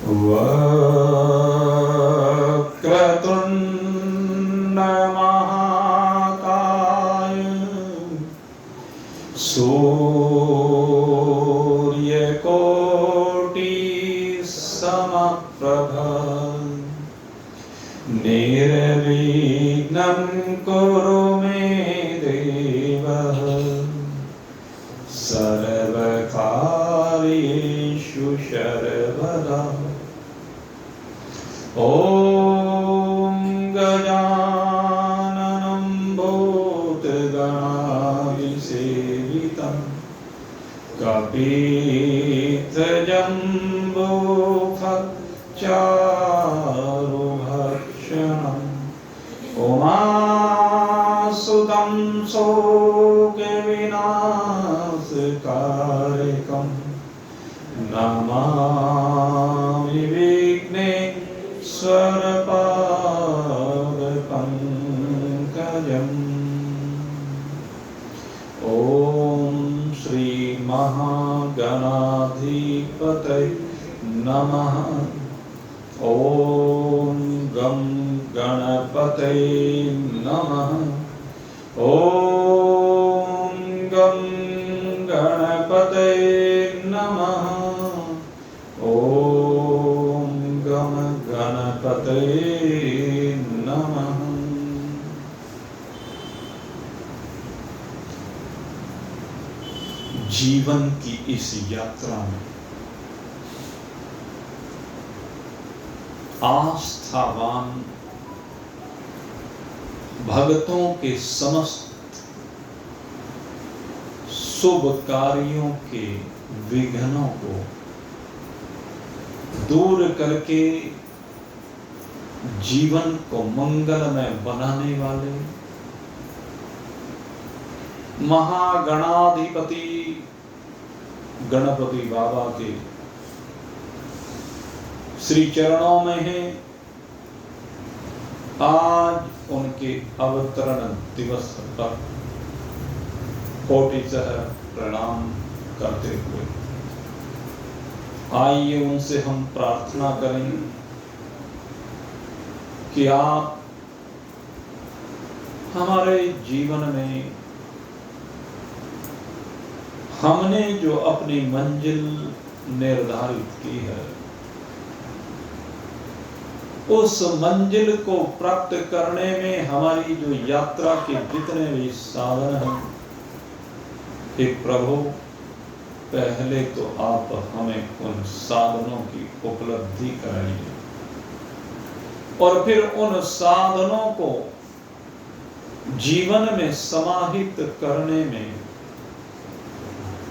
वक्रतुण्ड महाकाय सूर्यकोटि समप्रभ निर्विघ्नं कुरु मे देव सर्वकार्येषु सर्वदा। ॐ गजाननं भूतगणादिसेवितं कपित्थजम्बूफलचारुभक्षणम् उमासुतं शोकविनाशकारकं नमामि विघ्नेश्वरपादपङ्कजम्। ॐ श्री महागणाधिपतये नमः। ॐ गं गणपतये नमः। ॐ गं गणपतये नमः। ॐ गं गणपतये नमः। जीवन की इस यात्रा में आस्थावान भक्तों के समस्त शुभ कार्यों के विघ्नों को दूर करके जीवन को मंगलमय बनाने वाले महागणाधिपति गणपति बाबा के श्री चरणों में है। आज उनके अवतरण दिवस पर कोटिशः प्रणाम करते हुए आइए उनसे हम प्रार्थना करें कि आप हमारे जीवन में हमने जो अपनी मंजिल निर्धारित की है उस मंजिल को प्राप्त करने में हमारी जो यात्रा के जितने भी साधन हैं, हे प्रभु पहले तो आप हमें उन साधनों की उपलब्धि कराइए और फिर उन साधनों को जीवन में समाहित करने में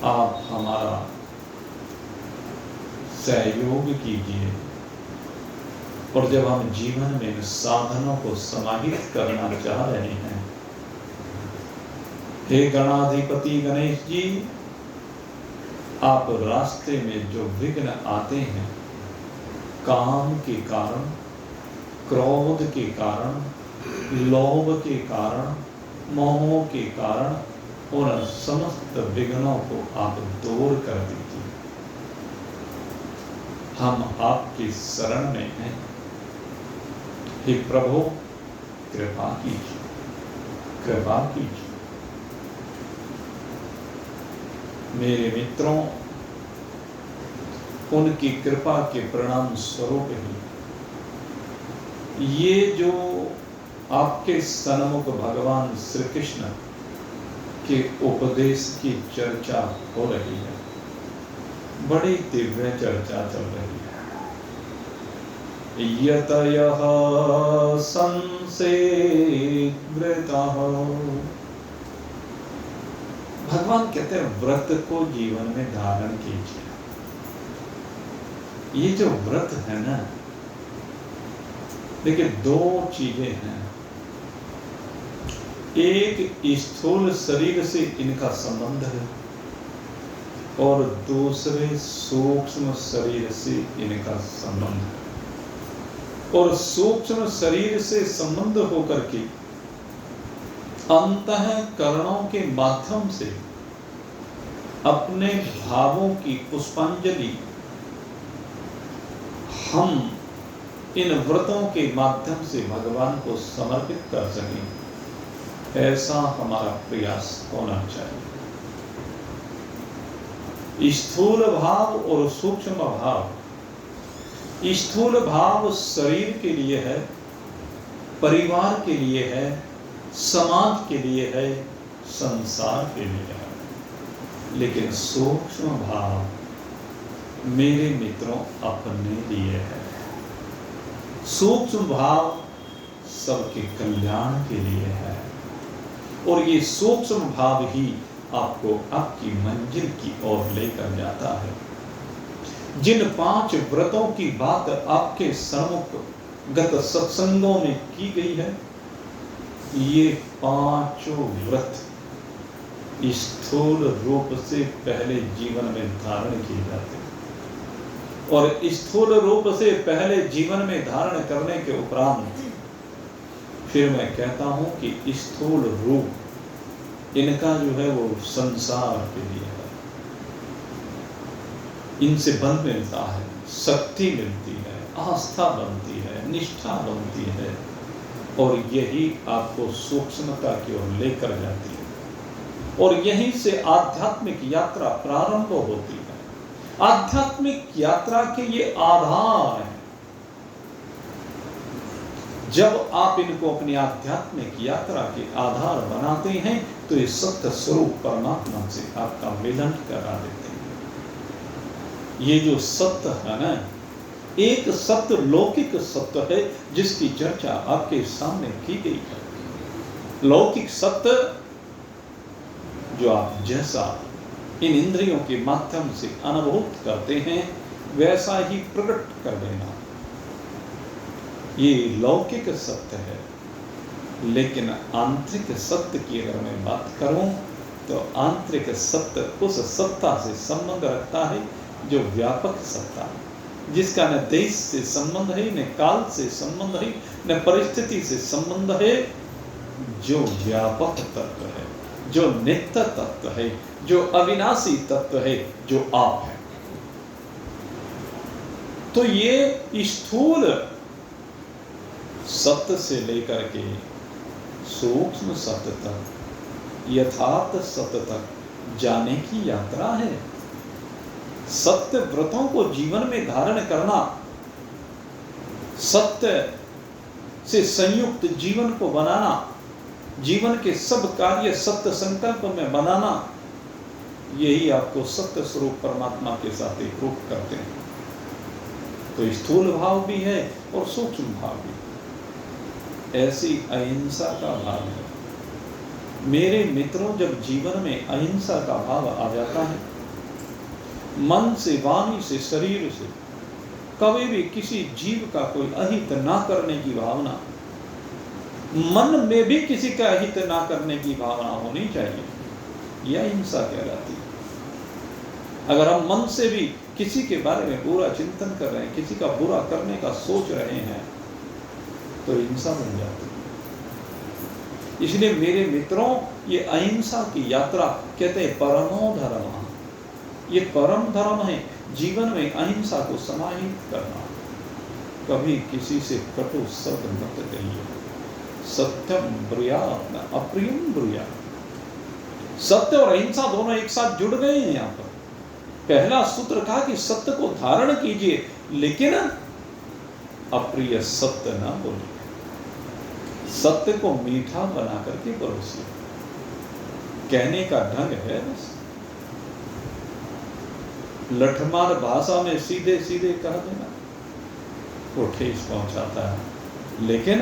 आप हमारा सहयोग कीजिए। और जब हम जीवन में इन साधनों को समाहित करना चाह रहे हैं, हे गणाधिपति गणेश जी, आप रास्ते में जो विघ्न आते हैं, काम के कारण, क्रोध के कारण, लोभ के कारण, मोह के कारण, उन समस्त विघ्नों को आप दूर कर दीजिए। हम आपकी शरण में हैं, हे प्रभु कृपा कीजिए, कृपा कीजिए। मेरे मित्रों, उनकी कृपा के परिणाम स्वरूप ही ये जो आपके सन्मुख भगवान श्री कृष्ण के उपदेश की चर्चा हो रही है, बड़ी दिव्य चर्चा चल रही है। यतयः संसेव्यतः, भगवान कहते हैं व्रत को जीवन में धारण कीजिए। ये जो व्रत है ना, देखिए दो चीजें हैं। एक स्थूल शरीर से इनका संबंध है और दूसरे सूक्ष्म शरीर से इनका संबंध है। और सूक्ष्म शरीर से संबंध होकर के अंतःकरणों के माध्यम से अपने भावों की पुष्पांजलि हम इन व्रतों के माध्यम से भगवान को समर्पित कर सकें, ऐसा हमारा प्रयास होना चाहिए। स्थूल भाव और सूक्ष्म भाव, स्थूल भाव शरीर के लिए है, परिवार के लिए है, समाज के लिए है, संसार के लिए है, लेकिन सूक्ष्म भाव मेरे मित्रों अपने लिए है। सूक्ष्म भाव सबके कल्याण के लिए है, और ये सूक्ष्म भाव ही आपको आपकी मंजिल की ओर लेकर जाता है। जिन 5 व्रतों की बात आपके सम्मुख गत सत्संगों में की गई है, ये 5 व्रत स्थूल रूप से पहले जीवन में धारण किए जाते हैं, और स्थूल रूप से पहले जीवन में धारण करने के उपरांत फिर मैं कहता हूं कि स्थूल रूप इनका जो है वो संसार के लिए है। इनसे बल मिलता है, शक्ति मिलती है, आस्था बनती है, निष्ठा बनती है, और यही आपको सूक्ष्मता की ओर लेकर जाती है, और यहीं से आध्यात्मिक यात्रा प्रारंभ होती है। आध्यात्मिक यात्रा के ये आधार हैं। जब आप इनको अपनी आध्यात्मिक यात्रा के आधार बनाते हैं तो ये सत्य स्वरूप परमात्मा से आपका मिलन करा देते हैं। ये जो सत्य है ना, एक सत्य लौकिक सत्य है जिसकी चर्चा आपके सामने की गई है। लौकिक सत्य जो आप जैसा इन इंद्रियों के माध्यम से अनुभूत करते हैं वैसा ही प्रकट कर देना, ये लौकिक सत्य है। लेकिन आंतरिक सत्य की अगर मैं बात करूं तो आंतरिक सत्य उस सत्ता से संबंध रखता है जो व्यापक सत्ता है, जिसका न देश से संबंध है, न काल से संबंध है, न परिस्थिति से संबंध है, जो व्यापक तत्व है, जो नित्य तत्व है, जो अविनाशी तत्व है, जो आप है। तो ये स्थूल सत्य से लेकर के सूक्ष्म सत्य तक, यथार्थ सत्य तक जाने की यात्रा है। सत्य व्रतों को जीवन में धारण करना, सत्य से संयुक्त जीवन को बनाना, जीवन के सब कार्य सत्य संकल्प में बनाना, यही आपको सत्य स्वरूप परमात्मा के साथ एक रूप करते हैं। तो स्थूल भाव भी है और सूक्ष्म भाव भी। ऐसी अहिंसा का भाव है। मेरे मित्रों, जब जीवन में अहिंसा का भाव आ जाता है, मन से, वाणी से, शरीर से कभी भी किसी जीव का कोई अहित ना करने की भावना, मन में भी किसी का हित ना करने की भावना होनी चाहिए, यह अहिंसा कहलाती है। अगर हम मन से भी किसी के बारे में बुरा चिंतन कर रहे हैं, किसी का बुरा करने का सोच रहे हैं, तो हिंसा बन जाती है। इसलिए मेरे मित्रों, ये अहिंसा की यात्रा कहते हैं परमो धर्म, ये परम धर्म है। जीवन में अहिंसा को समाहित करना, कभी किसी से कटु शब्द मत कहिए। सत्यम ब्रूयात् न अप्रियम ब्रूयात्। सत्य और अहिंसा दोनों एक साथ जुड़ गए हैं। यहाँ पर पहला सूत्र कहा कि सत्य को धारण कीजिए, लेकिन अप्रिय सत्य ना बोलिए। सत्य को मीठा बना करके परोसिए। कहने का ढंग है बस, लठमार भाषा में सीधे सीधे कह देना वो ठेस पहुंचाता है, लेकिन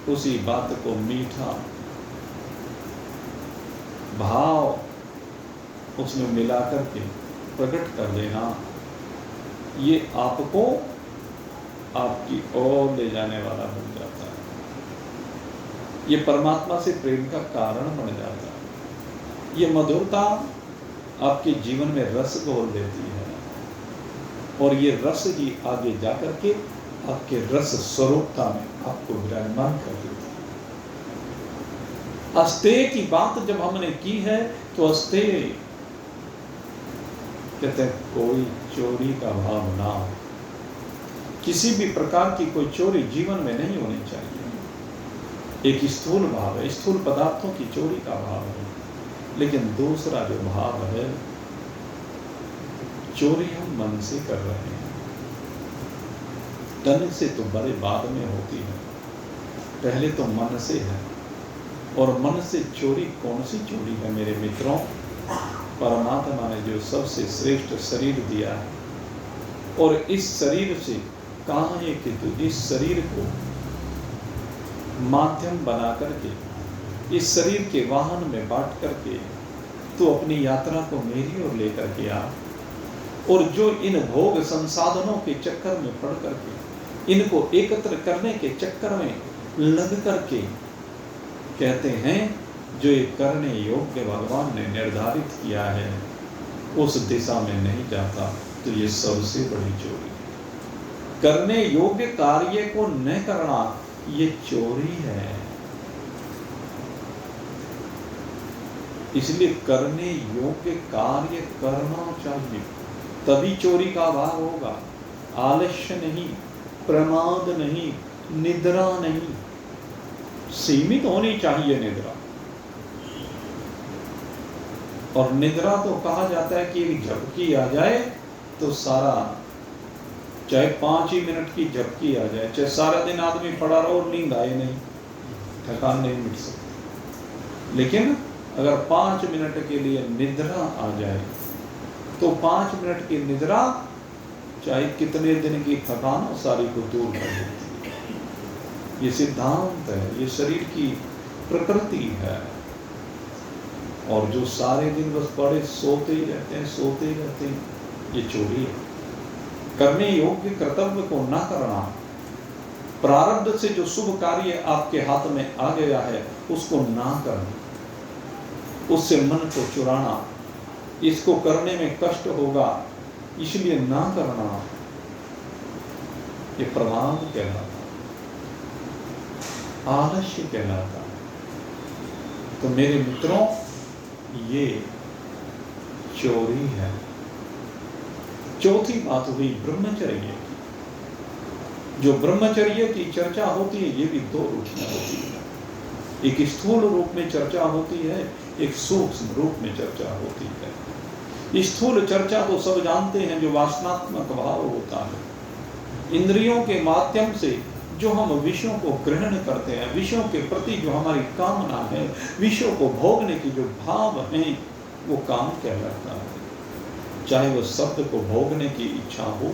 उसी बात को मीठा भाव उसमें मिला करके प्रकट कर देना, ये आपको आपकी ओर ले जाने वाला बन जाता है। ये परमात्मा से प्रेम का कारण बन जाता है। ये मधुरता आपके जीवन में रस घोल देती है, और ये रस ही आगे जाकर के आपके रस स्वरूपता में आपको विराजमान कर देती है। अस्तेय की बात जब हमने की है तो अस्तेय कहते हैं कोई चोरी का भाव ना हो, किसी भी प्रकार की कोई चोरी जीवन में नहीं होनी चाहिए। एक स्थूल भाव है, स्थूल पदार्थों की चोरी का भाव है। लेकिन दूसरा जो भाव है, चोरी हम मन से कर रहे हैं। तन से तो बड़े बाद में होती है, पहले तो मन से है। और मन से चोरी कौन सी चोरी है मेरे मित्रों? परमात्मा ने जो सबसे श्रेष्ठ शरीर दिया है, और इस शरीर से कहा है कि तू इस शरीर को माध्यम बना करके, इस शरीर के वाहन में बांट करके तू अपनी यात्रा को मेरी ओर लेकर के आ। और जो इन भोग संसाधनों के चक्कर में पड़ करके, इनको एकत्र करने के चक्कर में लग करके, कहते हैं जो ये करने योग्य भगवान ने निर्धारित किया है उस दिशा में नहीं जाता, तो ये सबसे बड़ी चोरी है। करने योग्य कार्य को न करना ये चोरी है। इसलिए करने योग्य कार्य करना चाहिए, तभी चोरी का भाव होगा। आलस्य नहीं, प्रमाद नहीं, निद्रा नहीं। सीमित होनी चाहिए निद्रा। और निद्रा तो कहा जाता है कि एक झपकी आ जाए तो सारा, चाहे 5 ही मिनट की झपकी आ जाए, चाहे सारा दिन आदमी पड़ा रहो और नींद आए नहीं, थकान नहीं मिट सकती। लेकिन अगर 5 मिनट के लिए निद्रा आ जाए तो 5 मिनट की निद्रा चाहे कितने दिन की थकान हो सारी को दूर कर देती है। ये सिद्धांत है, ये शरीर की प्रकृति है। और जो सारे दिन बस पड़े सोते ही रहते हैं, सोते ही रहते हैं, ये चोरी है। करने योग्य कर्तव्य को ना करना, प्रारब्ध से जो शुभ कार्य आपके हाथ में आ गया है उसको ना करना, उससे मन को चुराना, इसको करने में कष्ट होगा इसलिए ना करना, ये प्रमाद कहलाता है, आलस्य कहलाता है। तो मेरे मित्रों, ये चोरी है। चौथी बात हुई ब्रह्मचर्य की। जो ब्रह्मचर्य की चर्चा होती है, ये भी 2 रूप में होती है। एक स्थूल रूप में चर्चा होती है, एक सूक्ष्म रूप में चर्चा होती है। स्थूल चर्चा तो सब जानते हैं, जो वासनात्मक भाव होता है। इंद्रियों के माध्यम से जो हम विषयों को ग्रहण करते हैं, विषयों के प्रति जो हमारी कामना है, विषयों को भोगने की जो भाव है, वो काम कहलाता है। चाहे वो शब्द को भोगने की इच्छा हो,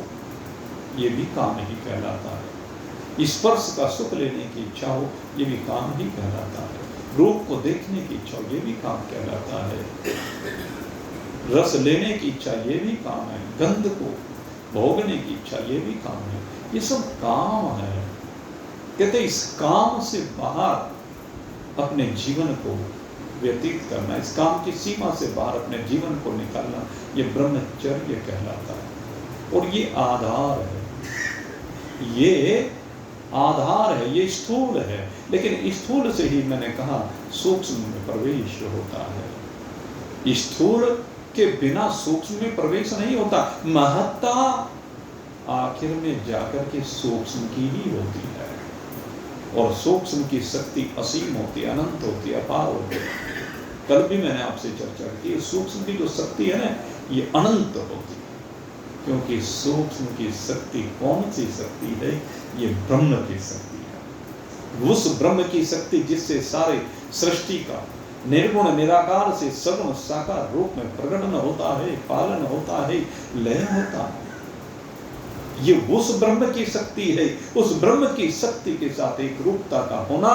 ये भी काम ही कहलाता है। स्पर्श का सुख लेने की इच्छा हो, ये भी काम ही कहलाता है। रूप को देखने की इच्छा हो, ये भी काम कहलाता है। रस लेने की इच्छा, ये भी काम है। गंध को भोगने की इच्छा, ये भी काम है। ये सब काम है। कहते इस काम से बाहर अपने जीवन को व्यतीत करना, इस काम की सीमा से बाहर अपने जीवन को निकालना, ये ब्रह्मचर्य कहलाता है। और ये आधार है, ये आधार है, ये स्थूल है। लेकिन स्थूल से ही मैंने कहा सूक्ष्म में प्रवेश होता है। स्थूल के बिना सूक्ष्म में प्रवेश नहीं होता। महत्ता आखिर में जाकर के सूक्ष्म की ही होती है। और सूक्ष्म की शक्ति असीम होती है, अनंत होती है, अपार होती है। कल भी मैंने आपसे चर्चा की, सूक्ष्म की जो शक्ति है ना, ये अनंत होती है। क्योंकि सूक्ष्म की शक्ति कौन सी शक्ति है? ये ब्रह्म की शक्ति है। उस ब्रह्म की शक्ति जिससे सारे सृष्टि का निर्गुण निराकार से सगुण साकार रूप में प्रकटन होता है, पालन होता है, लय होता है। ये उस ब्रह्म की शक्ति है। उस ब्रह्म की शक्ति के साथ एक रूपता का होना,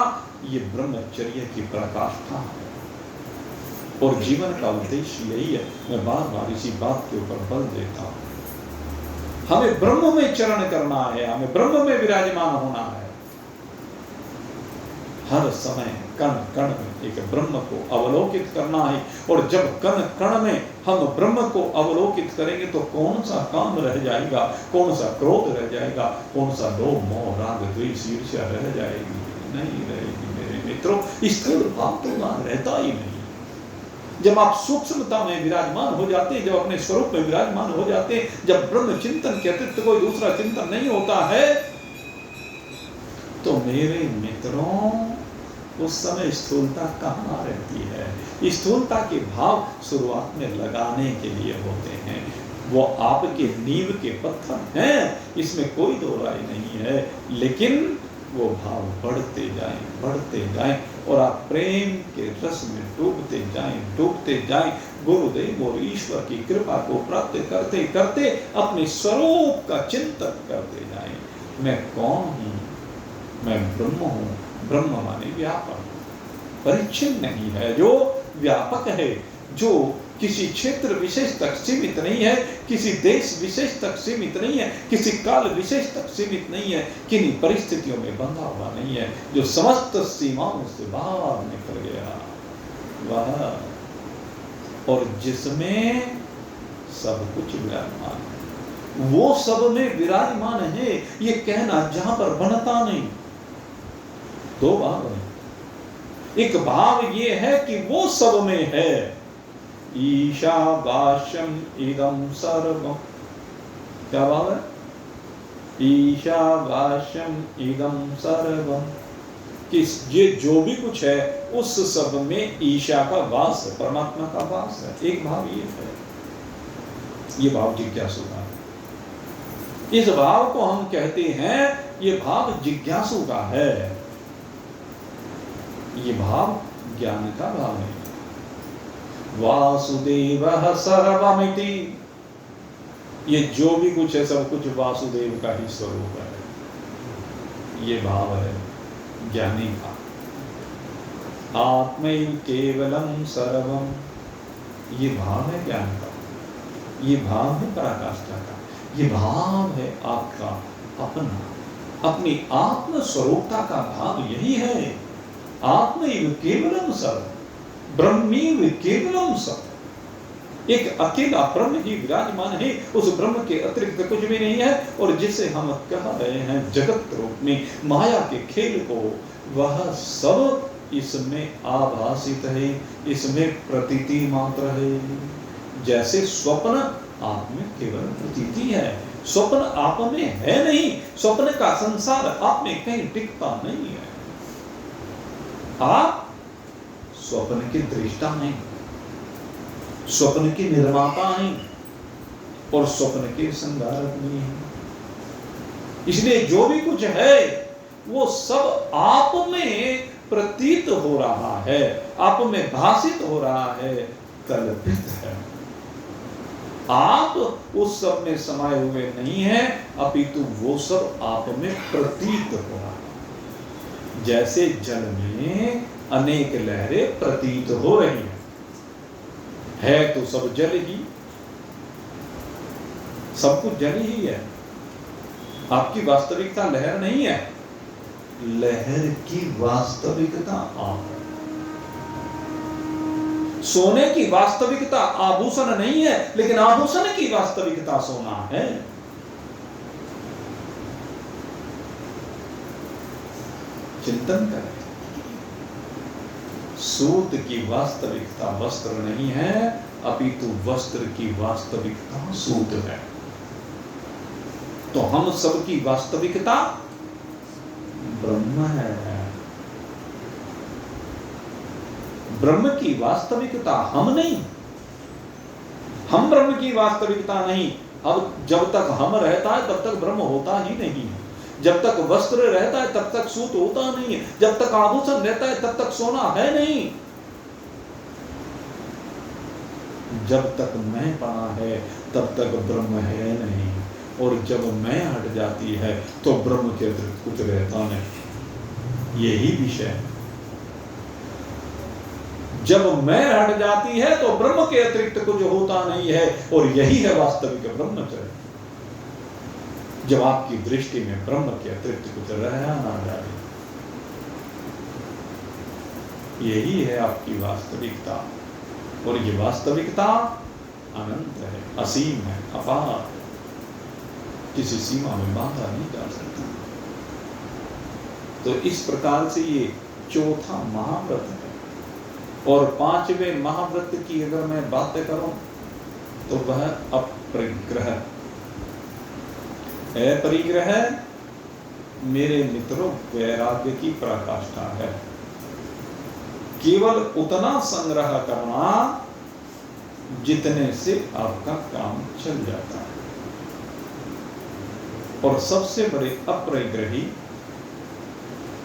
ये ब्रह्मचर्य की पराकाष्ठा है। और जीवन का उद्देश्य यही है। मैं बार बार इसी बात के ऊपर बल देता हूं। हमें ब्रह्म में चरण करना है, हमें ब्रह्म में विराजमान होना है। हर समय कण कण में एक ब्रह्म को अवलोकित करना है। और जब कण कण में हम ब्रह्म को अवलोकित करेंगे तो कौन सा काम रह जाएगा, कौन सा क्रोध रह जाएगा, कौन सा लोभ मोह राग द्वेष ईर्ष्या रह जाएगी? नहीं रहेगी मेरे मित्रों। स्थूल भाव तो वहां रहता ही नहीं। जब आप सूक्ष्मता में विराजमान हो जाते हैं, जब अपने स्वरूप में विराजमान हो जाते हैं, जब ब्रह्म चिंतन के अतिरिक्त कोई दूसरा चिंतन नहीं होता है, तो मेरे मित्रों उस समय स्थूलता कहाँ रहती है? स्थूलता के भाव शुरुआत में लगाने के लिए होते हैं, वो आपके नींव के पत्थर हैं, इसमें कोई दो राय नहीं है, लेकिन वो भाव बढ़ते जाएं और आप प्रेम के रस में डूबते जाएं, गुरुदेव और ईश्वर की कृपा को प्राप्त करते करते अपने स्वरूप का चिंतन करते जाएं। मैं कौन हूँ? मैं ब्रह्म हूँ। ब्रह्म माने व्यापक, परिच्छिन्न नहीं है, जो व्यापक है, जो किसी क्षेत्र विशेष तक सीमित नहीं है, किसी देश विशेष तक सीमित नहीं है, किसी काल विशेष तक सीमित नहीं है, किन्हीं परिस्थितियों में बंधा हुआ नहीं है, जो समस्त सीमाओं से बाहर निकल गया वह, और जिसमें सब कुछ विराजमान है, वो सब में विराजमान है। ये कहना जहां पर बनता नहीं, दो भाव है। एक भाव ये है कि वो सब में है, ईशावास्यम इदं सर्वम। क्या भाव है? ईशावास्यम इदं सर्वम, कि ये जो भी कुछ है उस सब में ईशा का वास है, परमात्मा का वास है। एक भाव ये है, ये भाव जिज्ञासु का है। इस भाव को हम कहते हैं, ये भाव जिज्ञासु का है, ये भाव ज्ञान का भाव नहीं। वासुदेवः सर्वमिति, ये जो भी कुछ है सब कुछ वासुदेव का ही स्वरूप है, ये भाव है ज्ञानी का। आत्मैव केवलम सर्वम, ये भाव है ज्ञान का, ये भाव है पराकाष्ठा का, ये भाव है आपका अपना, अपनी आत्म स्वरूपता का भाव यही है। आत्मैव केवलम सर्वम, ब्रह्मीव केवलम सत्, एक अकेला ब्रह्म ही विराजमान है, उस ब्रह्म के अतिरिक्त कुछ भी नहीं है। और जिसे हम कह रहे हैं जगत रूप में माया के खेल को, वह सब इसमें आभासित है, इसमें प्रतीति मात्र है। जैसे स्वप्न आप में केवल प्रतीति है, स्वप्न आप में है नहीं, स्वप्न का संसार आप में कहीं टिकता नहीं है। आप स्वप्न के दृष्टा नहीं, स्वप्न के निर्माता नहीं, और स्वप्न के संधारक नहीं है। इसलिए जो भी कुछ है वो सब आप में प्रतीत हो रहा है, आप में भासित हो रहा है, कल्पित है। आप उस सब में समाये हुए नहीं है, अपितु वो सब आप में प्रतीत हो रहा है। जैसे जल में अनेक लहरें प्रतीत हो रही है तो सब जल ही, सब कुछ जल ही है। आपकी वास्तविकता लहर नहीं है, लहर की वास्तविकता आप है। सोने की वास्तविकता आभूषण नहीं है, लेकिन आभूषण की वास्तविकता सोना है। चिंतन करें, सूत की वास्तविकता वस्त्र नहीं है, अपितु वस्त्र की वास्तविकता सूत है। तो हम सबकी वास्तविकता ब्रह्म है। ब्रह्म की वास्तविकता हम नहीं, हम ब्रह्म की वास्तविकता नहीं। अब जब तक हम रहता है तब तक ब्रह्म होता ही नहीं, जब तक वस्त्र रहता है तब तक सूत होता नहीं है, जब तक आभूषण रहता है तब तक सोना है नहीं। जब तक मैं पना है तब तक ब्रह्म है नहीं, और जब मैं हट जाती है तो ब्रह्म के अतिरिक्त कुछ रहता नहीं। यही विषय है, जब मैं हट जाती है तो ब्रह्म के अतिरिक्त कुछ होता नहीं है, और यही है वास्तविक ब्रह्मचर्य। जब आपकी दृष्टि में ब्रह्म के अतिरिक्त कुछ रहा ना जाए, यही है आपकी वास्तविकता। और ये वास्तविकता अनंत है, असीम है, अपार, किसी सीमा में बांधा नहीं जा सकता। तो इस प्रकार से ये चौथा महाव्रत है, और पांचवें महाव्रत की अगर मैं बात करूं तो वह अपरिग्रह। अपरिग्रह मेरे मित्रों वैराग्य की पराकाष्ठा है। केवल उतना संग्रह करना जितने से आपका काम चल जाता है। और सबसे बड़े अपरिग्रही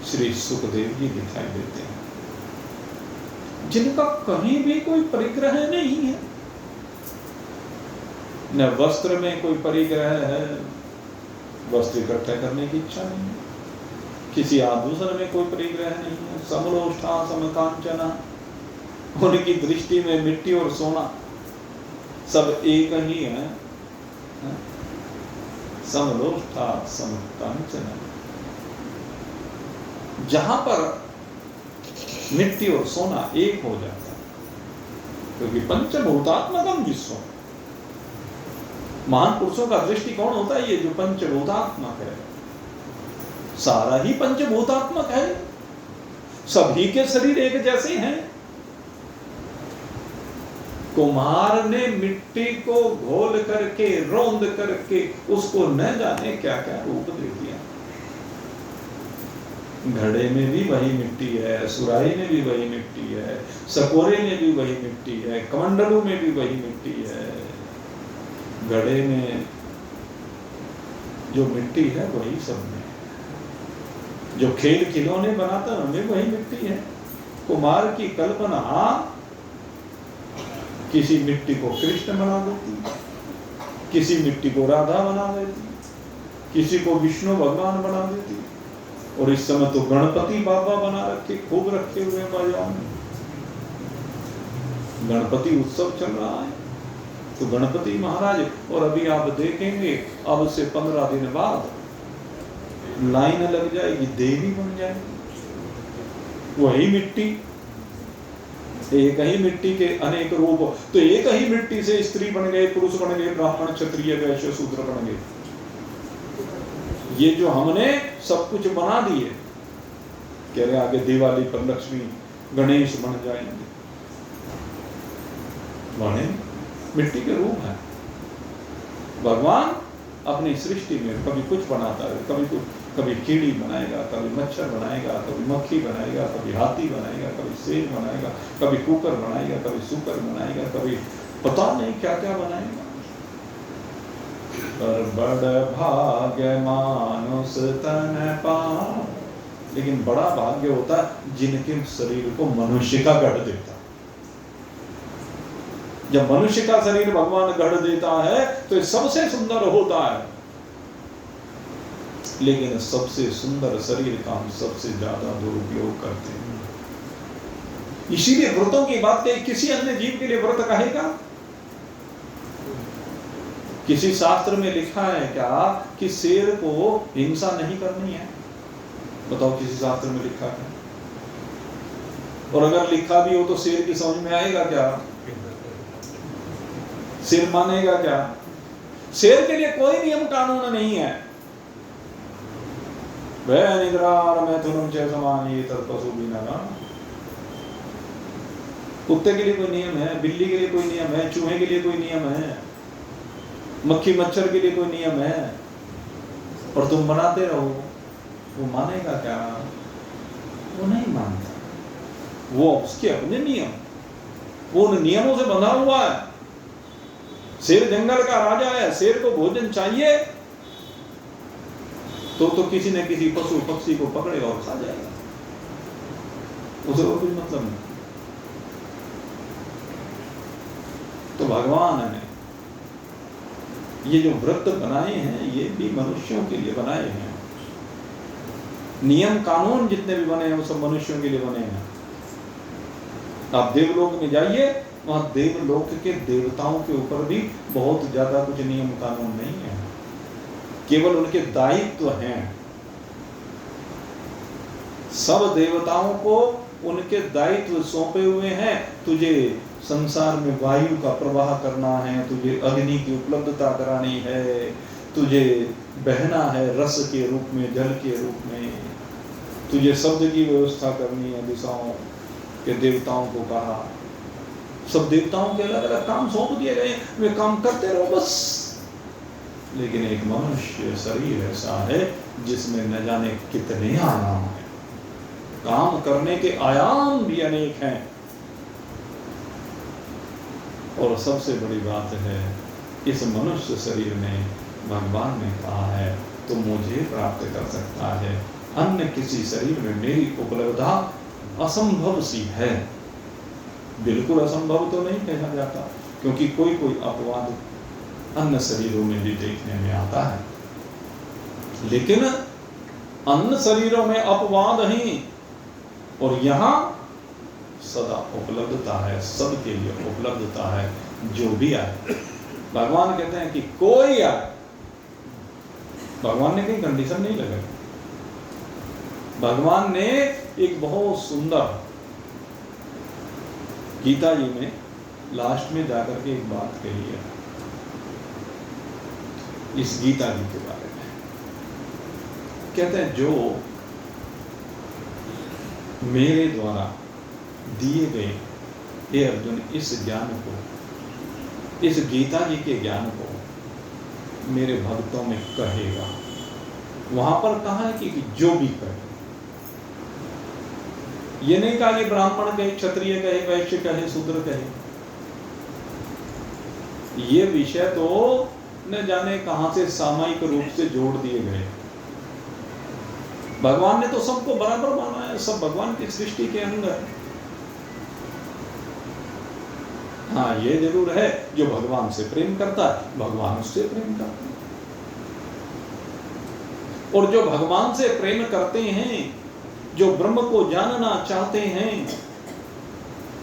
श्री सुखदेव जी दिखाई देते हैं, जिनका कहीं भी कोई परिग्रह नहीं है। न वस्त्र में कोई परिग्रह है, वस्त्र इकट्ठा करने की इच्छा नहीं है। किसी आभूषण में कोई परिग्रह नहीं है। समलोष्ठा समकांचना, उनकी दृष्टि में मिट्टी और सोना सब एक ही है। समलोष्ठा समकांचना, जहां पर मिट्टी और सोना एक हो जाता है, क्योंकि पंचभूतात्मकम विश्व। महान पुरुषों का दृष्टिकोण होता है ये जो पंचभूतात्मक है, सारा ही पंचभूतात्मक है। सभी के शरीर एक जैसे हैं। कुम्हार ने मिट्टी को घोल करके रौंद करके उसको न जाने क्या क्या रूप दे दिया। घड़े में भी वही मिट्टी है, सुराही में भी वही मिट्टी है, सकोरे में भी वही मिट्टी है, कमंडलों में भी वही मिट्टी है। घड़े में जो मिट्टी है वही सब में, जो खेल खिलौने बनाता है उनमें वही मिट्टी है। कुम्हार की कल्पना किसी मिट्टी को कृष्ण बना देती, किसी मिट्टी को राधा बना देती, किसी को विष्णु भगवान बना देती। और इस समय तो गणपति बाबा बना रखे, खूब रखे हुए बाजारों में। गणपति उत्सव चल रहा है तो गणपति महाराज, और अभी आप देखेंगे अब से 15 दिन बाद लाइन लग जाएगी, देवी बन जाएगी। वही मिट्टी, एक ही मिट्टी के अनेक रूप। तो एक ही मिट्टी से स्त्री बन गए, पुरुष बन गए, ब्राह्मण क्षत्रिय वैश्य शूद्र बन गए। ये जो हमने सब कुछ बना दिए, कह रहे आगे दिवाली पर लक्ष्मी गणेश बन जाएंगे। बने मिट्टी के रूप है। भगवान अपनी सृष्टि में कभी कुछ बनाता है, कभी कीड़ी बनाएगा, कभी मच्छर बनाएगा, कभी मक्खी बनाएगा, कभी हाथी बनाएगा, कभी शेर बनाएगा, कभी कुकर बनाएगा, कभी सूकर बनाएगा, कभी पता नहीं क्या क्या बनाएगा। पर बड़ भाग्य मानुष तन पाओ, लेकिन बड़ा भाग्य होता है जिनके शरीर को मनुष्य का गढ़ देता। जब मनुष्य का शरीर भगवान गढ़ देता है तो ये सबसे सुंदर होता है। लेकिन सबसे सुंदर शरीर का हम सबसे ज्यादा दुरुपयोग करते हैं। इसीलिए व्रतों की बात कही, किसी अन्य जीव के लिए व्रत कहेगा? किसी शास्त्र में लिखा है क्या कि शेर को हिंसा नहीं करनी है? बताओ, किसी शास्त्र में लिखा है? और अगर लिखा भी हो तो शेर की समझ में आएगा क्या? शेर मानेगा क्या? शेर के लिए कोई नियम कानून नहीं है। वह निद्रार मैथुनम च समानी तत्पशु बिना। कुत्ते के लिए कोई नियम है, बिल्ली के लिए कोई नियम है, चूहे के लिए कोई नियम है, मक्खी मच्छर के लिए कोई नियम है? और तुम बनाते रहो, वो मानेगा क्या? वो नहीं मानता। वो उसके अपने नियम, वो उन नियमों से बंधा हुआ है। शेर जंगल का राजा है, शेर को भोजन चाहिए तो किसी न किसी पशु पक्षी को पकड़े और खा जाएगा, उसे और कुछ मतलब नहीं। तो भगवान ने ये जो व्रत बनाए हैं ये भी मनुष्यों के लिए बनाए हैं। नियम कानून जितने भी बने हैं वो सब मनुष्यों के लिए बने हैं। आप देवलोक में जाइए, वहां देवलोक के देवताओं के ऊपर भी बहुत ज्यादा कुछ नियम कानून नहीं है, केवल उनके दायित्व हैं। सब देवताओं को उनके दायित्व सौंपे हुए हैं। तुझे संसार में वायु का प्रवाह करना है, तुझे अग्नि की उपलब्धता करानी है, तुझे बहना है रस के रूप में, जल के रूप में, तुझे शब्द की व्यवस्था करनी है दिशाओं, कि देवताओं को कहा, सब देवताओं के अलग अलग काम सौंप दिए गए, वे काम करते रहो बस। लेकिन एक मनुष्य शरीर ऐसा है जिसमें न जाने कितने आयाम हैं, काम करने के आयाम भी अनेक हैं। और सबसे बड़ी बात है, इस मनुष्य शरीर में भगवान ने कहा है तो मुझे प्राप्त कर सकता है, अन्य किसी शरीर में मेरी उपलब्धता असंभव सी है। बिल्कुल असंभव तो नहीं कहा जाता, क्योंकि कोई कोई अपवाद अन्य शरीरों में भी देखने में आता है, लेकिन अन्य शरीरों में अपवाद नहीं, और यहाँ सदा उपलब्धता है, सबके लिए उपलब्धता है, जो भी आए। भगवान कहते हैं कि कोई आए, भगवान ने कहीं कंडीशन नहीं लगाई। भगवान ने एक बहुत सुंदर, गीता जी में लास्ट में जाकर के एक बात कही है, इस गीता जी के बारे में कहते हैं, जो मेरे द्वारा दिए गए हे अर्जुन इस ज्ञान को, इस गीता जी के ज्ञान को मेरे भक्तों में कहेगा। वहां पर कहा है कि जो भी कहे, ये नहीं कहा कि ब्राह्मण कहे, क्षत्रिय कहे, वैश्य कहे, शूद्र कहे। ये विषय तो न जाने कहां से सामयिक रूप से जोड़ दिए गए। भगवान ने तो सबको बराबर माना है, सब भगवान की सृष्टि के अंदर। हाँ, ये जरूर है, जो भगवान से प्रेम करता है भगवान उससे प्रेम करता है, और जो भगवान से प्रेम करते हैं, जो ब्रह्म को जानना चाहते हैं,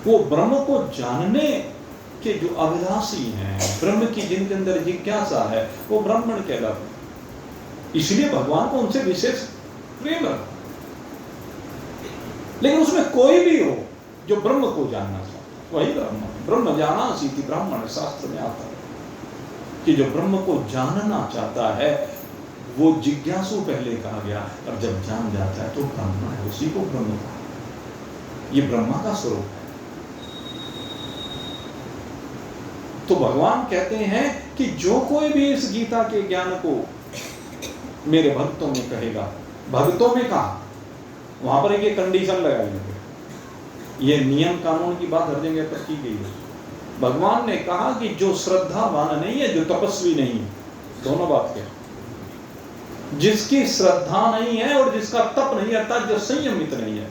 वो ब्रह्म को जानने के जो अभिलाषी हैं, ब्रह्म की जिनके अंदर जिज्ञासा है, वो ब्राह्मण कहलाते हैं। इसलिए भगवान को उनसे विशेष प्रेम है। लेकिन उसमें कोई भी हो जो ब्रह्म को जानना चाहता है, वही ब्राह्मण। ब्रह्म जानासि इति ब्राह्मण, शास्त्र में आता है कि जो ब्रह्म को जानना चाहता है वो जिज्ञासु पहले कहा गया, और जब जान जाता है तो ब्रह्म है, उसी को ब्रह्म कहा। ये ब्रह्मा का स्वरूप है। तो भगवान कहते हैं कि जो कोई भी इस गीता के ज्ञान को मेरे भक्तों में कहेगा, भक्तों में कहा, वहां पर एक कंडीशन लगाई गई, ये नियम कानून की बात हर जगह पर की गई है। भगवान ने कहा कि जो श्रद्धावान नहीं है, जो तपस्वी नहीं है, दोनों बात क्या, जिसकी श्रद्धा नहीं है और जिसका तप नहीं है, अर्थात जो संयमित नहीं है,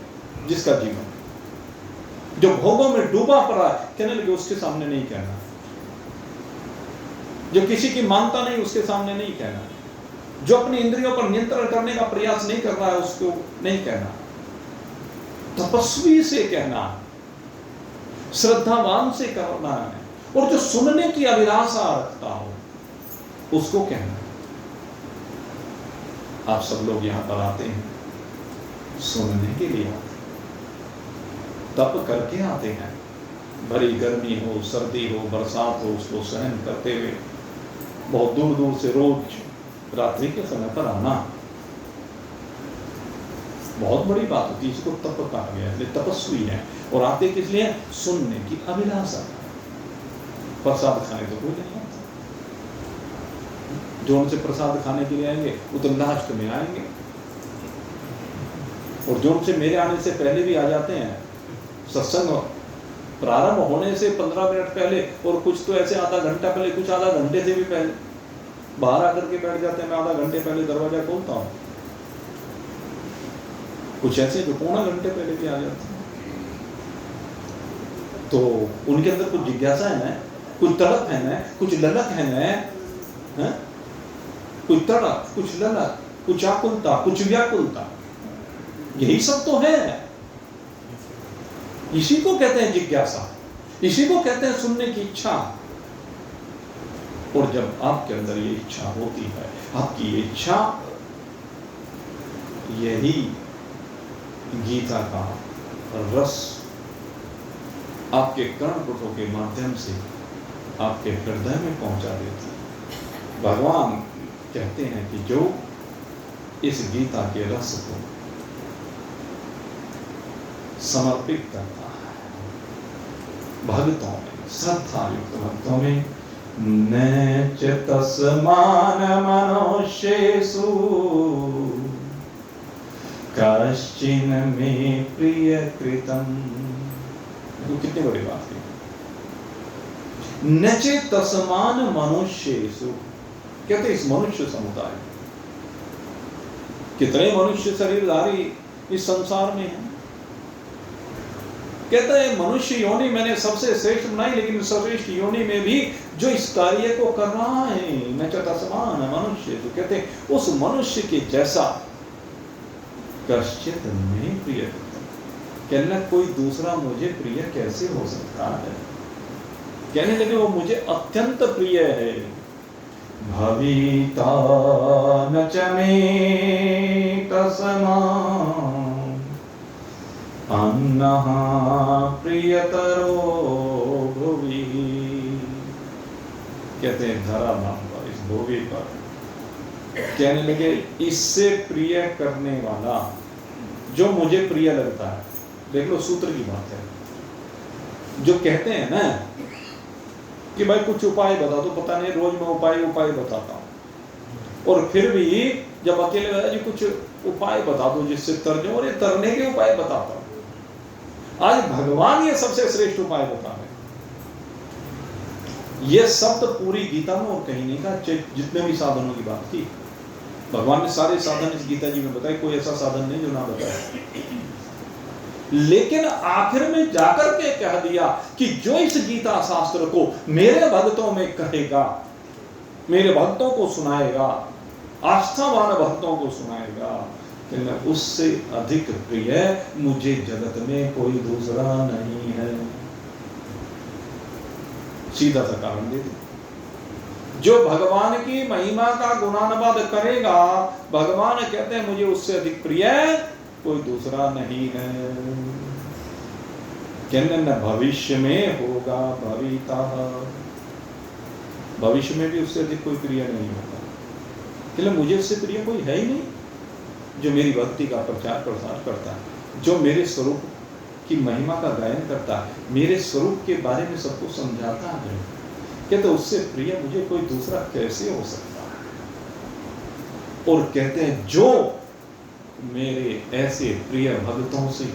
जिसका जीवन जो भोगों में डूबा पड़ा है, कहने लगे उसके सामने नहीं कहना, जो किसी की मानता नहीं उसके सामने नहीं कहना, जो अपनी इंद्रियों पर नियंत्रण करने का प्रयास नहीं कर रहा है उसको नहीं कहना, तपस्वी से कहना, श्रद्धावान से करना है, और जो सुनने की अभिलाषा रखता हो उसको कहना। आप सब लोग यहां पर आते हैं सुनने के लिए, आते हैं, तप करके आते हैं, भरी गर्मी हो, सर्दी हो, बरसात हो, उसको सहन करते हुए बहुत दूर दूर से रोज रात्रि के समय पर आना बहुत बड़ी बात होती है। इसको तप कहा गया है, तपस्वी है। और आते किस लिए? सुनने की अभिलाषा। प्रसाद खाने तो कोई नहीं आता, जो उनसे प्रसाद खाने के लिए आएंगे वो तो लास्ट में आएंगे, और जो उनसे मेरे आने से पहले भी आ जाते हैं, सत्संग प्रारंभ होने से 15 मिनट पहले, और कुछ तो ऐसे आधा घंटा पहले, कुछ आधा घंटे से भी पहले बाहर आकर के बैठ जाते हैं। मैं आधा घंटे पहले दरवाजा खोलता हूँ, कुछ ऐसे जो पौना घंटे पहले भी आ जाते हैं। तो उनके अंदर कुछ जिज्ञासा है ना, कुछ तड़प है ना, कुछ ललक है ना, कुछ तड़प, कुछ ललक, कुछ आकुलता, कुछ व्याकुलता, यही सब तो है। इसी को कहते हैं जिज्ञासा, इसी को कहते हैं सुनने की इच्छा। और जब आपके अंदर ये इच्छा होती है, आपकी ये इच्छा, यही गीता का रस आपके कर्णपुटों के माध्यम से आपके हृदय में पहुंचा देती है। भगवान कहते हैं कि जो इस गीता के रस को समर्पित करता है, भक्तों में, श्रद्धा युक्त भक्तों में, न च तस्मान मनुष्येषु कश्चिन में प्रिय कृतम। तो कितनी बड़ी बात है। न च तस्मान मनुष्येषु, कहते इस मनुष्य समुदाय, कितने मनुष्य शरीरधारी इस संसार में हैं। कहते हैं मनुष्य योनि मैंने सबसे श्रेष्ठ बनाई, लेकिन सर्वश्रेष्ठ योनि में भी जो इस कार्य को कर रहा है, न च तस्मान मनुष्य, तो कहते हैं उस मनुष्य के जैसा कश्चित में प्रिय, कहना कोई दूसरा मुझे प्रिय कैसे हो सकता है। कहने लगे वो मुझे अत्यंत प्रिय है। भविता न च मे तस्मात् अन्नः प्रियतरो भुवि। कहते हैं धरा नाम पर, इस भूमि पर कहने लगे इससे प्रिय करने वाला जो मुझे प्रिय लगता है। देख लो सूत्र की बात है। जो कहते हैं ना कि भाई कुछ उपाय बता दो, पता नहीं रोज मैं उपाय बताता हूं, और फिर भी जब अकेले बता जी कुछ उपाय बता दो जिससे तर जाऊं, और ये तरने के उपाय बताता हूं। आज भगवान ये सबसे श्रेष्ठ उपाय बता रहे। ये शब्द पूरी गीता में और कहीं नहीं कहा, जितने भी साधनों की बात की भगवान ने सारे साधन इस गीता जी में बताए, कोई ऐसा साधन नहीं जो ना बताया। लेकिन आखिर में जाकर के कह दिया कि जो इस गीता शास्त्र को मेरे भक्तों में कहेगा, मेरे भक्तों को सुनाएगा, आस्थावान भक्तों को सुनाएगा, कि उससे अधिक प्रिय मुझे जगत में कोई दूसरा नहीं है। सीधा सा कारण दे दिया। जो भगवान की महिमा का गुणानुवाद करेगा, भगवान कहते हैं मुझे उससे अधिक प्रिय कोई दूसरा नहीं है। कहने न भविष्य में होगा भविता, भविष्य में भी उससे अधिक कोई प्रिय नहीं होगा। कहले मुझे उससे प्रिय कोई है ही नहीं जो मेरी भक्ति का प्रचार प्रसार करता है, जो मेरे स्वरूप की महिमा का गायन करता है, मेरे स्वरूप के बारे में सबको समझाता है। कहते उससे प्रिय मुझे कोई दूसरा कैसे हो सकता है। और कहते हैं जो मेरे ऐसे प्रिय भक्तों से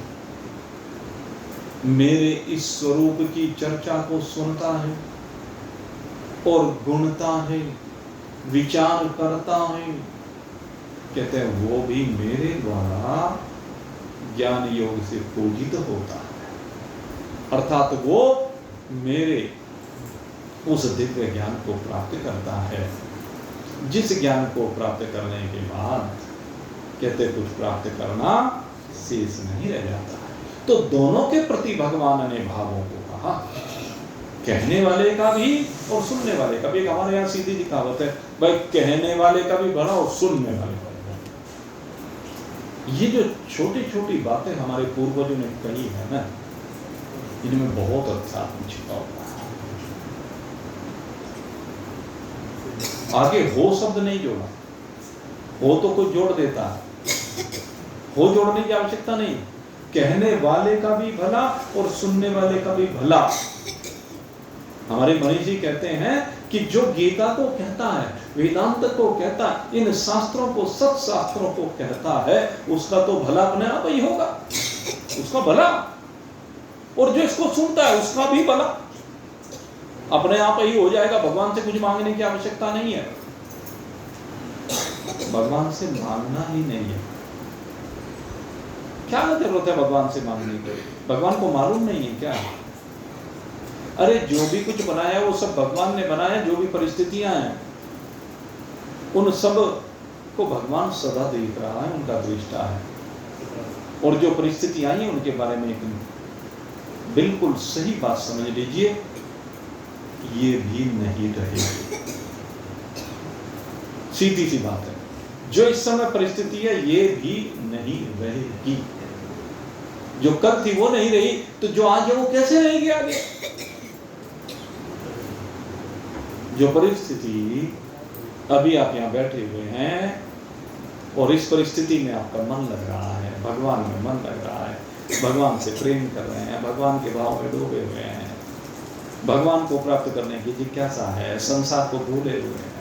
मेरे इस स्वरूप की चर्चा को सुनता है और गुणता है, विचार करता है, कहते हैं वो भी मेरे द्वारा ज्ञान योग से पूजित होता है। अर्थात वो मेरे उस दिव्य ज्ञान को प्राप्त करता है, जिस ज्ञान को प्राप्त करने के बाद कहते कुछ प्राप्त करना शेष नहीं रह जाता है। तो दोनों के प्रति भगवान ने भावों को कहा, कहने वाले का भी और सुनने वाले का भी। हमारे यहाँ सीधी सी कहावत है, भाई कहने वाले का भी भला और सुनने वाले का भी। ये जो छोटी छोटी बातें हमारे पूर्वजों ने कही है ना, इनमें बहुत अच्छा छिपा हुआ है। आगे हो शब्द नहीं जोड़ा, हो तो कुछ जोड़ देता है, हो जोड़ने की आवश्यकता नहीं। कहने वाले का भी भला और सुनने वाले का भी भला। हमारे मनीष जी कहते हैं कि जो गीता को कहता है, वेदांत को कहता है, इन शास्त्रों को, सत शास्त्रों को कहता है, उसका तो भला अपने आप ही होगा, उसका भला। और जो इसको सुनता है उसका भी भला अपने आप ही हो जाएगा। भगवान से कुछ मांगने की आवश्यकता नहीं है, भगवान से मांगना ही नहीं है। क्या जरूरत है भगवान से मांगने की? भगवान को मालूम नहीं है क्या? अरे जो भी कुछ बनाया वो सब भगवान ने बनाया। जो भी परिस्थितियां हैं उन सब को भगवान सदा देख रहा है, उनका दृष्टा है। और जो परिस्थिति आई है उनके बारे में एक बिल्कुल सही बात समझ लीजिए, ये भी नहीं रहेगी। सीधी सी बात है, जो इस समय परिस्थिति है ये भी नहीं रहेगी। जो कल थी वो नहीं रही, तो जो आज है वो कैसे रहेगी आगे? जो परिस्थिति अभी आप यहाँ बैठे हुए हैं और इस परिस्थिति में आपका मन लग रहा है, भगवान में मन लग रहा है, भगवान से प्रेम कर रहे हैं, भगवान के भाव में डूबे हुए हैं, भगवान को प्राप्त करने की जिज्ञासा है, संसार को भूले हुए हैं।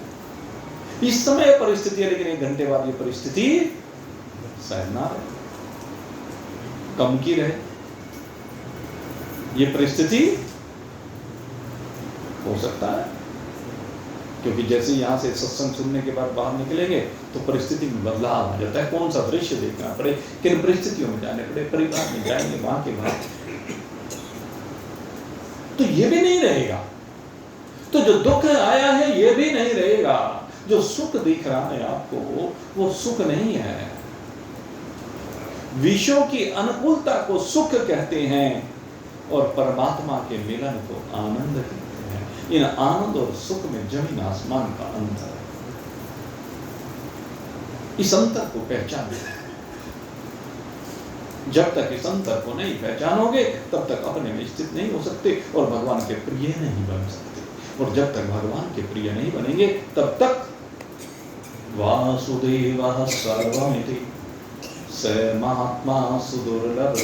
इस समय परिस्थिति है, लेकिन 1 घंटे बाद ये परिस्थिति शायद ना रहे, कम की रहे। ये परिस्थिति हो सकता है, क्योंकि जैसे यहां से सत्संग सुनने के बाद बाहर निकलेंगे तो परिस्थिति में बदलाव आ जाता है। कौन सा दृश्य देखना पड़े, किन परिस्थितियों में जाने पड़े, परिवार में जाएंगे, वहां के बाद तो ये भी नहीं रहेगा। तो जो दुख आया है ये भी नहीं रहेगा। जो सुख दिख रहा है आपको वो सुख नहीं है। विषयों की अनुकूलता को सुख कहते हैं और परमात्मा के मिलन को आनंद कहते हैं। इन आनंद और सुख में जमीन आसमान का अंतर है। इस अंतर को पहचानो। जब तक इस अंतर को नहीं पहचानोगे तब तक अपने में स्थित नहीं हो सकते और भगवान के प्रिय नहीं बन सकते। और जब तक भगवान के प्रिय नहीं बनेंगे तब तक वासुदेवः सर्वमिति स महात्मा सुदुर्लभ।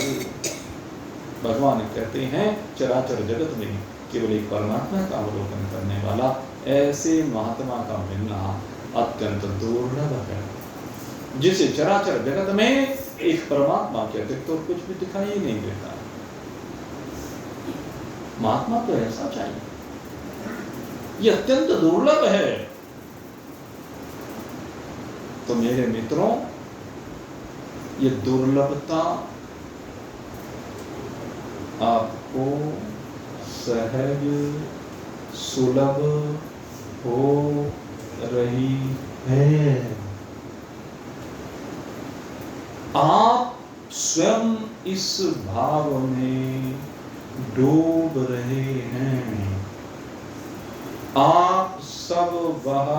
भगवान कहते हैं चराचर जगत में केवल एक परमात्मा का अवलोकन करने वाला ऐसे महात्मा का मिलना अत्यंत दुर्लभ है, जिसे चराचर जगत में एक परमात्मा के अतिरिक्त तो कुछ भी दिखाई ही नहीं देता। महात्मा तो ऐसा चाहिए, ये अत्यंत दुर्लभ है। तो मेरे मित्रों, ये दुर्लभता आपको सहज सुलभ हो रही है। आप स्वयं इस भाव में डूब रहे हैं। आप सब वह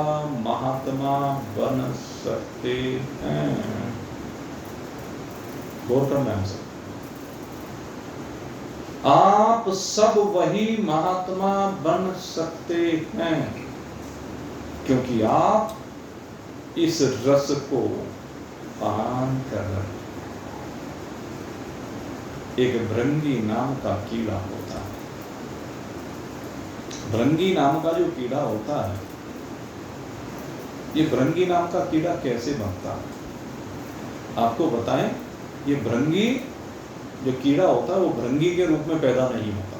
महात्मा बन सकते हैं। गौर करना है सब। आप सब वही महात्मा बन सकते हैं, क्योंकि आप इस रस को पान कर रहे। एक भृंगी नाम का कीड़ा होता है। भृंगी नाम का जो कीड़ा होता है, ये भृंगी नाम का कीड़ा कैसे बनता है आपको बताएं। ये भृंगी जो कीड़ा होता है वो भृंगी के रूप में पैदा नहीं होता।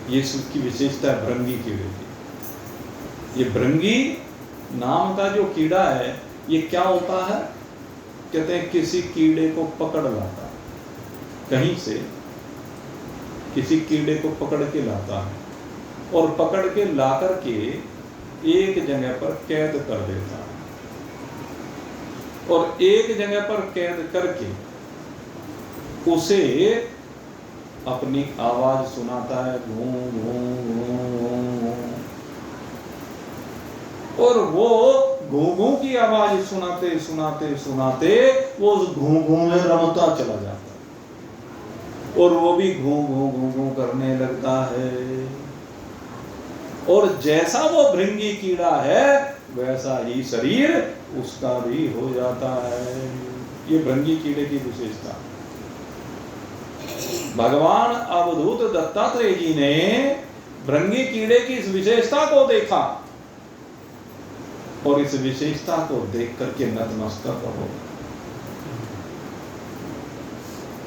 ये उसकी विशेषता है भृंगी की वृद्धि। ये भृंगी नाम का जो कीड़ा है ये क्या होता है, कहते हैं किसी कीड़े को पकड़ लाता है, कहीं से किसी कीड़े को पकड़ के लाता है और पकड़ के लाकर के एक जगह पर कैद कर देता है और एक जगह पर कैद करके उसे अपनी आवाज सुनाता है, घूं घूं घूं, और वो घूं घूं की आवाज सुनाते सुनाते सुनाते वो उस घूं घूं में रमता चला जाता है और वो भी घूं घूं घूं घूं करने लगता है। और जैसा वो भृंगी कीड़ा है वैसा ही शरीर उसका भी हो जाता है। ये भृंगी कीड़े की विशेषता। भगवान अवधूत दत्तात्रेय जी ने भृंगी कीड़े की इस विशेषता को देखा और इस विशेषता को देख करके नतमस्तक हो।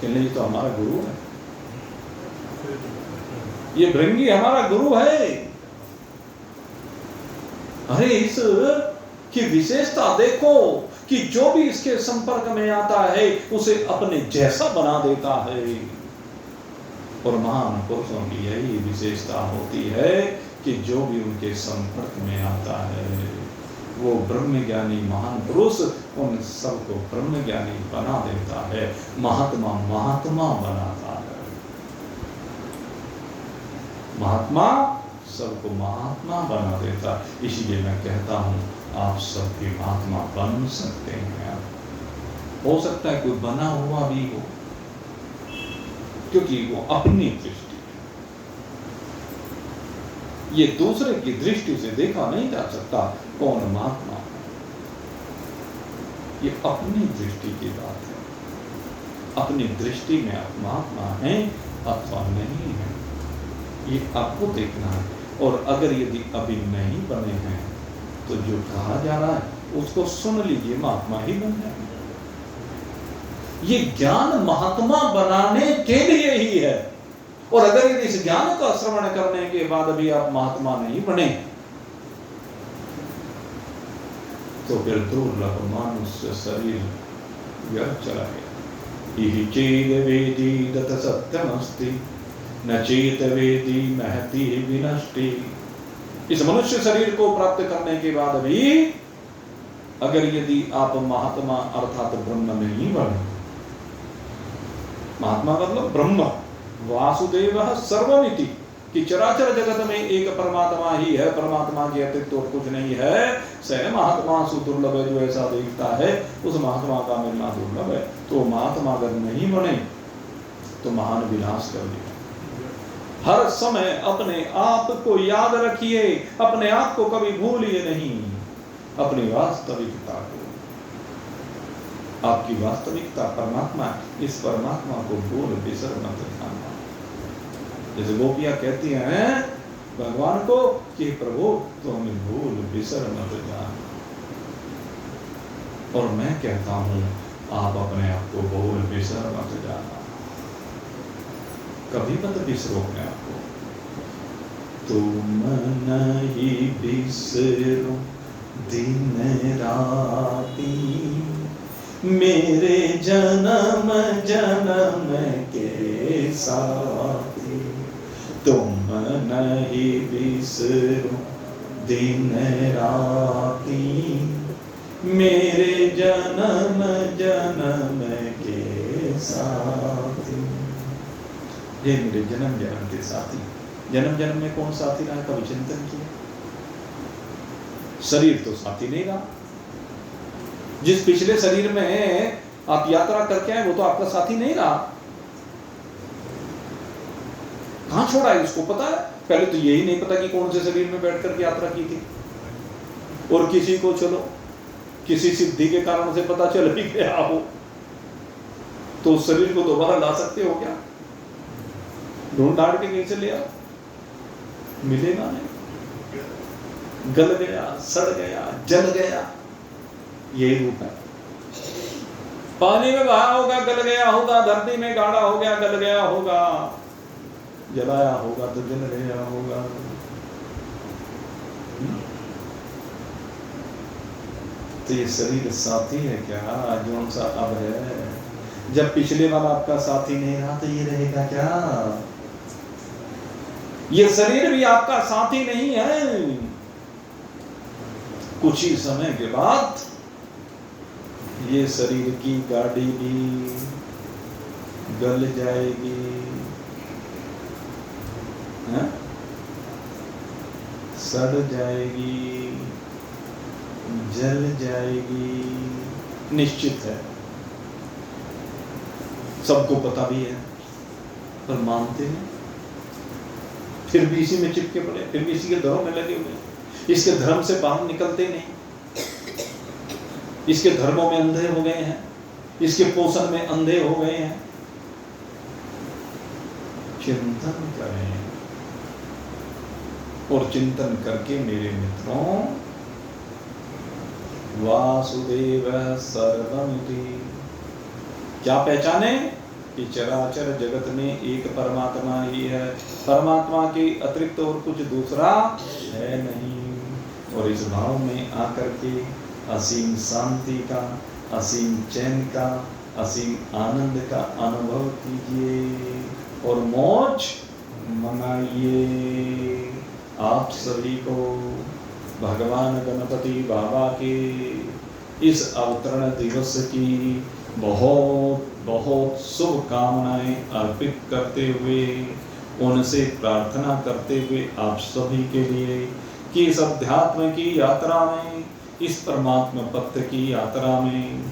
ये तो हमारा गुरु है, ये भृंगी हमारा गुरु है। अरे इस की विशेषता देखो कि जो भी इसके संपर्क में आता है उसे अपने जैसा बना देता है। और महान पुरुषों की यही विशेषता होती है कि जो भी उनके संपर्क में आता है वो ब्रह्म ज्ञानी महान पुरुष उन सबको ब्रह्म ज्ञानी बना देता है, महात्मा महात्मा बनाता है। महात्मा सबको महात्मा बना देता। इसीलिए मैं कहता हूँ आप सबके महात्मा बन सकते हैं। हो सकता है कोई बना हुआ भी हो, क्योंकि वो अपनी दृष्टि, ये दूसरे की दृष्टि से देखा नहीं जा सकता कौन महात्मा है। ये अपनी दृष्टि की बात है। अपनी दृष्टि में आप महात्मा हैं अथवा नहीं है। ये आपको देखना है। और अगर यदि अभी नहीं बने हैं तो जो कहा जा रहा है उसको सुन लीजिए, महात्मा ही बन जाएंगे। ये ज्ञान महात्मा बनाने के लिए ही है। और अगर यदि इस ज्ञान का श्रवण करने के बाद भी आप महात्मा नहीं बने तो फिर दुर्लभ मनुष्य शरीर व्यर्थ चला गया। यही चेद वेदी दत सत्यमस्ति न चेत वेदी महती विनष्टि। इस मनुष्य शरीर को प्राप्त करने के बाद भी अगर यदि आप महात्मा अर्थात ब्रह्म नहीं बने, महात्मा मतलब ब्रह्म, वासुदेव सर्वमिति, कि चराचर जगत में एक परमात्मा ही है, परमात्मा के अतिरिक्त और कुछ नहीं है। स महात्मा सुदुर्लभ है, जो ऐसा देखता है उस महात्मा का मिलना दुर्लभ है। तो महात्मा अगर नहीं बने तो महान विनाश कर दिया। हर समय अपने आप को याद रखिए, अपने आप को कभी भूलिए नहीं, अपनी वास्तविकता को। आपकी वास्तविकता परमात्मा, इस परमात्मा को भूल बिसर मत जाना। जैसे गोपियां कहती हैं भगवान को कि प्रभु तो हमें भूल बिसर मत जाना, और मैं कहता हूं आप अपने आप को भूल बिसर मत जाना, कभी मत बिसरो अपने आप को। तुम नहीं बिसरो दिन राती मेरे जन्म जन्म के साथी। तुम नहीं बिसरो दिन राती मेरे जन्म जन्म के साथी। ये मेरे जन्म जन्म के साथी। जन्म जन्म में कौन साथी रहा, कभी चिंतन किया? शरीर तो साथी नहीं रहा। जिस पिछले शरीर में आप यात्रा करके आए वो तो आपका साथी नहीं रहा। कहां छोड़ा है इसको पता है? पहले तो यही नहीं पता कि कौन से शरीर में बैठ कर यात्रा की थी। और किसी को चलो किसी सिद्धि के कारण से पता चल भी गया हो तो उस शरीर को दोबारा ला सकते हो क्या? ढूंढ ढाड़ के कहीं से ले आओ, मिलेगा नहीं। गल गया, सड़ गया, जल गया, यही रूप है। पानी में बहा होगा, गल गया होगा, धरती में गाढ़ा हो गया, गल गया होगा, जलाया होगा तो जल गया होगा। तो ये शरीर साथी है क्या? जो सा अब है, जब पिछले वाला आपका साथी नहीं रहा तो ये रहेगा क्या? ये शरीर भी आपका साथी नहीं है। कुछ ही समय के बाद ये शरीर की गाड़ी भी गल जाएगी, है? सड़ जाएगी, जल जाएगी, निश्चित है। सबको पता भी है पर मानते हैं, फिर भी इसी में चिपके पड़े, फिर भी इसी के धर्म में लगे हुए, इसके धर्म से बाहर निकलते नहीं, इसके धर्मों में अंधे हो गए हैं, इसके पोषण में अंधे हो गए हैं। चिंतन करें, और चिंतन करके मेरे मित्रों, वासुदेव सर्वमिति, क्या पहचाने कि चराचर जगत में एक परमात्मा ही है, परमात्मा के अतिरिक्त और कुछ दूसरा है नहीं। और इस भाव में आकर के असीम शांति का, असीम चैन का, असीम आनंद का अनुभव कीजिए और मौज मनाइए। आप सभी को भगवान गणपति बाबा के इस अवतरण दिवस की बहुत बहुत शुभकामनाएं अर्पित करते हुए, उनसे प्रार्थना करते हुए आप सभी के लिए कि इस अध्यात्म की यात्रा में, इस परमात्मा पथ की यात्रा में,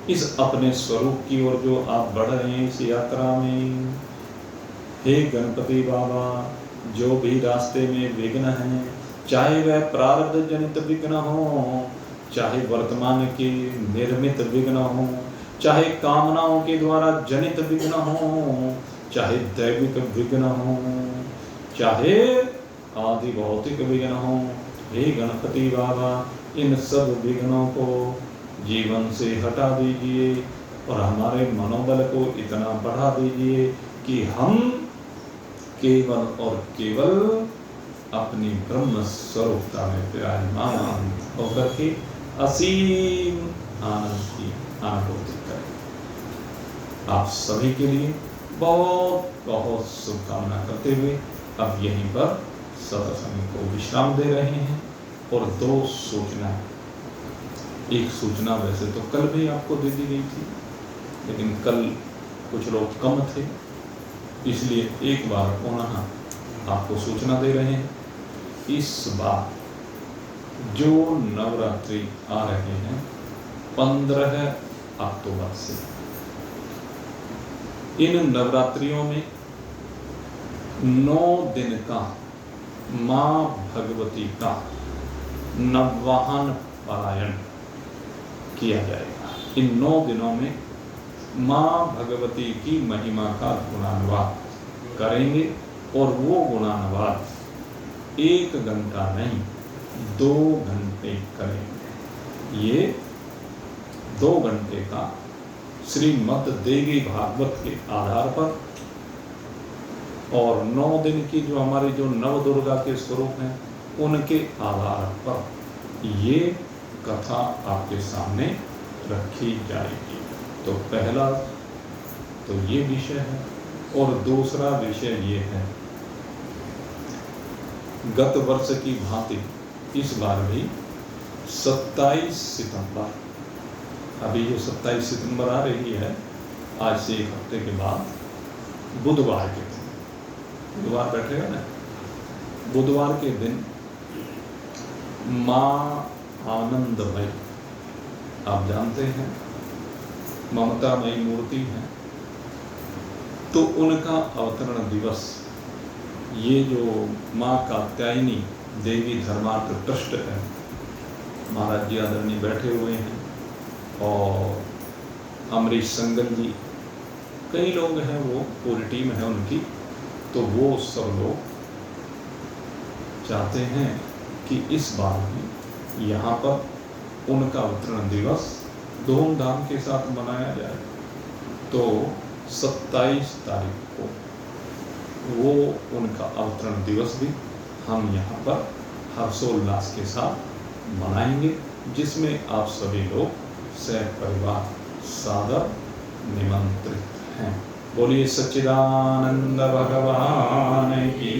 इस अपने स्वरूप की ओर जो आप बढ़ रहे हैं इस यात्रा में, हे गणपति बाबा, जो भी रास्ते में विघ्न हैं, चाहे वह प्रारब्ध जनित विघ्न हो, चाहे वर्तमान के निर्मित विघ्न हो, चाहे कामनाओं के द्वारा जनित विघ्न हो, चाहे दैविक विघ्न हो, चाहे आदि भौतिक विघ्न हो, हे गणपति बाबा इन सब विघ्नों को जीवन से हटा दीजिए और हमारे मनोबल को इतना बढ़ा दीजिए कि हम केवल और केवल अपनी ब्रह्म स्वरूपता में विराजमान होकर के असीम आनंद की अनुभूति करें। आप सभी के लिए बहुत बहुत शुभकामना करते हुए अब यहीं पर सत्संग को विश्राम दे रहे हैं। और दो सूचना, एक सूचना वैसे तो कल भी आपको दे दी गई थी, लेकिन कल कुछ लोग कम थे, इसलिए एक बार पुनः आपको सूचना दे रहे हैं। इस बार जो नवरात्रि आ रहे हैं 15 अक्टूबर से, इन नवरात्रियों में 9 दिन का मां भगवती का नववाहन पारायण किया जाएगा। इन 9 दिनों में मां भगवती की महिमा का गुणानुवाद करेंगे और वो गुणानुवाद 1 घंटा नहीं 2 घंटे करेंगे। ये 2 घंटे का श्रीमद् देवी भागवत के आधार पर और 9 दिन की जो हमारी जो नव दुर्गा के स्वरूप हैं उनके आधार पर ये कथा आपके सामने रखी जाएगी। तो पहला तो ये विषय है और दूसरा विषय ये है, गत वर्ष की भांति इस बार भी 27 सितंबर, अभी जो 27 सितंबर आ रही है, आज से 1 हफ्ते के बाद बुधवार के दिन, बुधवार बैठेगा ना, बुधवार के दिन मां आनंदमयी, आप जानते हैं ममतामयी मूर्ति है, तो उनका अवतरण दिवस, ये जो मां कात्यायनी देवी धर्मार्थ ट्रस्ट है, महाराज जी आदरणीय बैठे हुए हैं और अमरीश संगल जी, कई लोग हैं, वो पूरी टीम है उनकी, तो वो सब लोग चाहते हैं कि इस बार भी यहाँ पर उनका अवतरण दिवस धूमधाम के साथ मनाया जाए। तो 27 तारीख को वो उनका अवतरण दिवस भी हम यहाँ पर हर्षोल्लास के साथ मनाएंगे, जिसमें आप सभी लोग सह परिवार सादर निमंत्रित हैं। बोलिए सच्चिदानंद भगवान की।